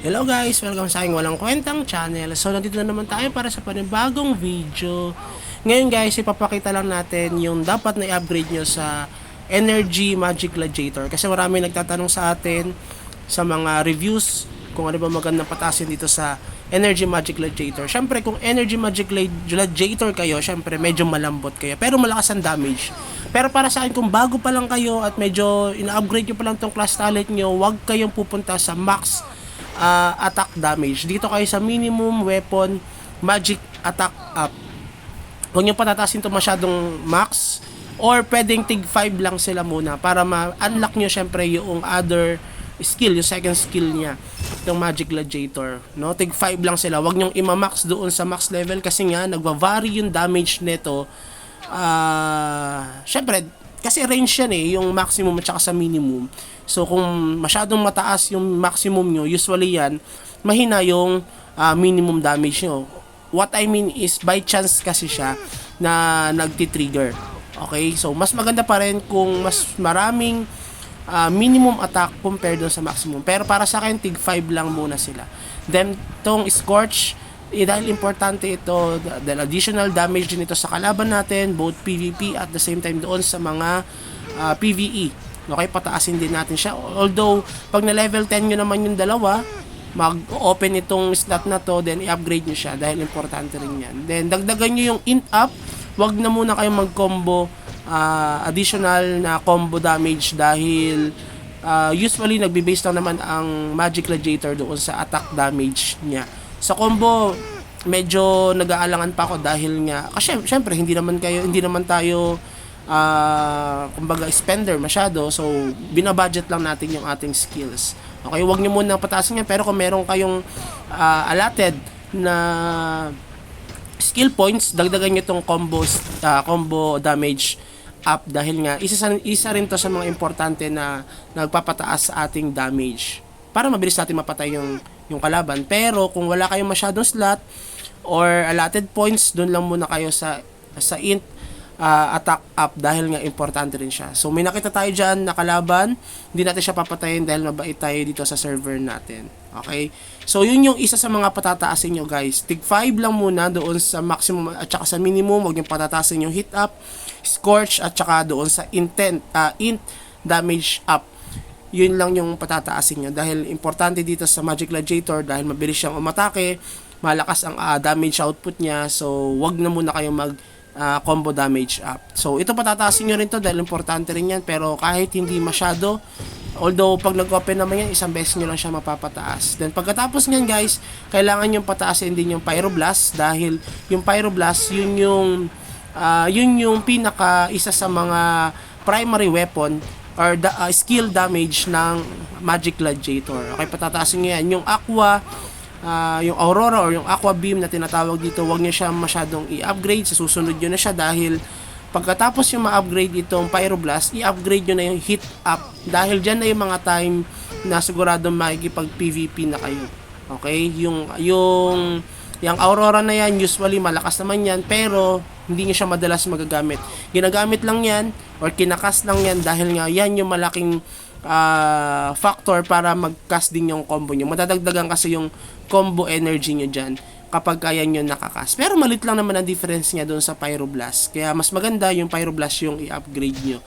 Hello guys! Welcome sa aking walang kwentang channel. So nandito na naman tayo para sa panibagong video. Ngayon guys, ipapakita lang natin yung dapat na i-upgrade nyo sa Energy Magic Gladiator. Kasi marami nagtatanong sa atin sa mga reviews kung ano ba magandang patasin dito sa Energy Magic Gladiator. Syempre kung Energy Magic Gladiator kayo, syempre medyo malambot kayo. Pero malakas ang damage. Pero para sa akin, kung bago pa lang kayo at medyo ina-upgrade nyo pa lang tong class talent nyo, huwag kayong pupunta sa max attack damage. Dito kayo sa minimum weapon magic attack up. Huwag nyo patatasin ito masyadong max, or pwedeng tig 5 lang sila muna para ma-unlock nyo syempre yung other skill, yung second skill niya, yung Magic Gladiator, no? Tig 5 lang sila. Huwag nyong ima-max doon sa max level kasi nga nagva-vary yung damage nito. Syempre kasi range yan yung maximum at saka sa minimum. So kung masyadong mataas yung maximum nyo, usually yan, mahina yung minimum damage nyo. What I mean is, by chance kasi siya na nagti-trigger. Okay? So mas maganda pa rin kung mas maraming minimum attack compared doon sa maximum. Pero para sa akin, tig 5 lang muna sila. Then, tong Scorch, dahil importante ito, dahil additional damage din ito sa kalaban natin, both PvP at the same time doon sa mga PvE. Okay, pataasin din natin siya. Although, pag na level 10 nyo naman yung dalawa, mag-open itong slot na to, then i-upgrade nyo siya dahil importante rin yan. Then, dagdagan nyo yung int up. Wag na muna kayong mag-combo additional na combo damage dahil usually nagbe-base lang naman ang Magic Gladiator doon sa attack damage niya. Sa combo, medyo nag-aalangan pa ako dahil nga, kasi syempre hindi naman tayo kumbaga spender masyado, so binabudget lang natin yung ating skills. Okay, wag niyo muna patasin yan, pero kung meron kayong allotted na skill points, dagdagan niyo tong combo damage up dahil nga isa rin to sa mga importante na nagpapataas sa ating damage para mabilis natin mapatay yung kalaban. Pero kung wala kayong masyadong slot or allotted points, doon lang muna kayo sa int attack up dahil nga importante rin siya. So may nakita tayo dyan na kalaban, hindi natin siya papatayin dahil mabait tayo dito sa server natin. Okay? So yun yung isa sa mga patataasin nyo guys. Tig 5 lang muna doon sa maximum at saka sa minimum. Huwag yung patataasin yung hit up, scorch at saka doon sa int damage up. Yun lang yung patataasin nyo dahil importante dito sa Magic Gladiator dahil mabilis siyang umatake, malakas ang damage output niya. So wag na muna kayong mag combo damage up. So ito patataasin nyo rin to dahil importante rin yan, pero kahit hindi masyado, although pag nag-open naman yan, isang beses nyo lang siya mapapataas. Then pagkatapos nyan guys, kailangan yung pataasin din yung Pyroblast dahil yung Pyroblast yun yung pinaka isa sa mga primary weapon or skill damage ng Magic Gladiator. Okay, patataasin nyo yan. Yung Aqua, yung Aurora or yung Aqua Beam na tinatawag dito, wag niyo siya masyadong i-upgrade. Sa susunod nyo na siya dahil pagkatapos yung ma-upgrade itong Pyroblast, i-upgrade nyo na yung hit up dahil dyan na yung mga time na siguradong makikipag PvP na kayo. Okay, yung Aurora na yan, usually malakas naman yan, pero hindi nyo siya madalas magagamit. Ginagamit lang yan or kinakas lang yan dahil nga yan yung malaking factor para mag-cast din yung combo nyo. Matadagdagan kasi yung combo energy nyo dyan kapag kaya nyo nakakas. Pero malit lang naman ang difference niya doon sa Pyroblast. Kaya mas maganda yung Pyroblast yung i-upgrade nyo.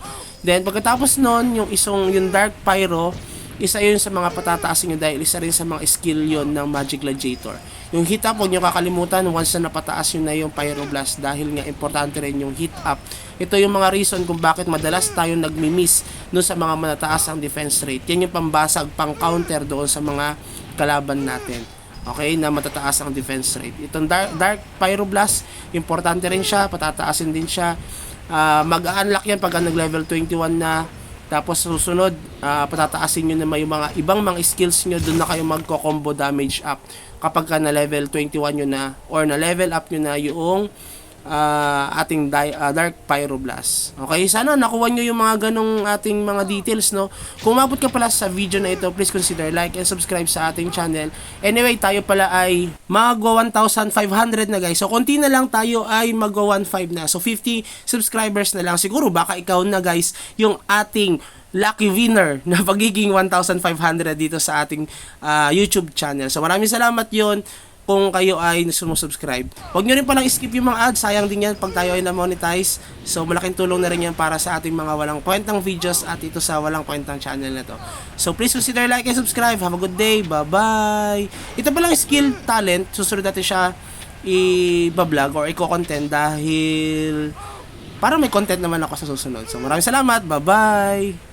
Then pagkatapos nun, yung Dark Pyro, isa yun sa mga patataasin nyo dahil isa rin sa mga skill yun ng Magic Gladiator. Yung hit up, huwag nyo kakalimutan once na napataas yun na yung Pyroblast dahil nga importante rin yung hit up. Ito yung mga reason kung bakit madalas tayo nagmi-miss doon sa mga matataas ang defense rate. Yan yung pambasag, pang counter doon sa mga kalaban natin. Okay, na matataas ang defense rate. Itong Dark Pyroblast, importante rin siya, patataasin din siya. Mag-unlock yan pag nag-level 21 na. Tapos susunod, patataasin nyo na yung mga ibang mga skills nyo, doon na kayo magko-combo damage up kapag ka na level 21 nyo na or na level up nyo na yung ating Dark Pyroblast. Okay, sana nakuha nyo yung mga ganong ating mga details, no? Kung umabot ka pala sa video na ito, please consider like and subscribe sa ating channel. Anyway, tayo pala ay magwa 1,500 na guys. So, konti na lang tayo ay magwa 1,500 na. So, 50 subscribers na lang. Siguro baka ikaw na guys yung ating lucky winner na pagiging 1,500 dito sa ating YouTube channel. So maraming salamat yon kung kayo ay sumusubscribe. Huwag nyo rin palang skip yung mga ads, sayang din yan pag tayo ay na-monetize. So malaking tulong na rin yan para sa ating mga walang kwentang videos at ito sa walang kwentang channel na to. So please consider like and subscribe. Have a good day. Bye-bye. Ito palang skill talent, susunod natin siya i-vlog or i-content dahil parang may content naman ako sa susunod. So maraming salamat. Bye-bye.